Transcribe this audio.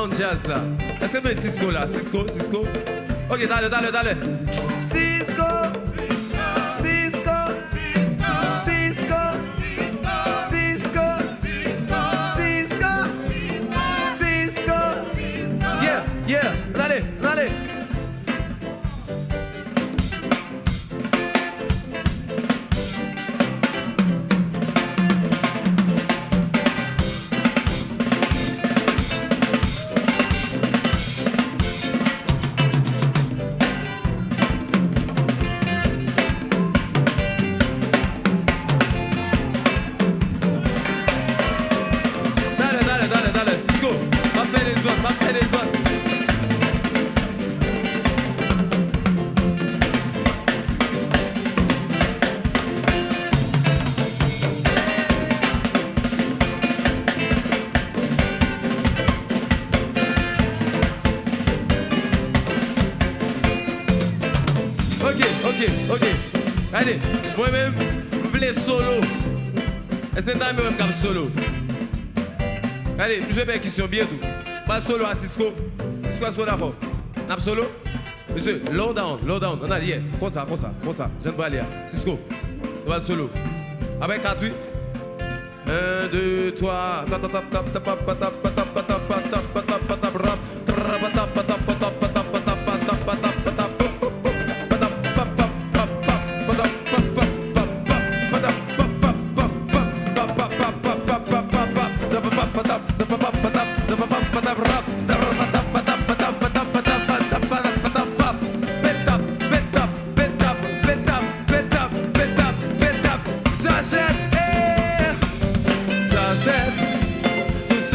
on jazz là. Est-ce que c'est Cisco là? Cisco. Ok, dale. Cisco. Yeah, dale. Dale, Cisco, va faire les autres. Ok. Allez, moi-même, je voulais solo. Est-ce que moi-même comme solo? Allez, je vais une question bientôt. Pas solo à Cisco. Cisco, est-ce qu'on est d'accord? N'a solo? Monsieur, low down. On a dit, comme ça. Je ne peux pas aller. Cisco, on va solo. Avec 4, 8. 1, 2, 3. Tap.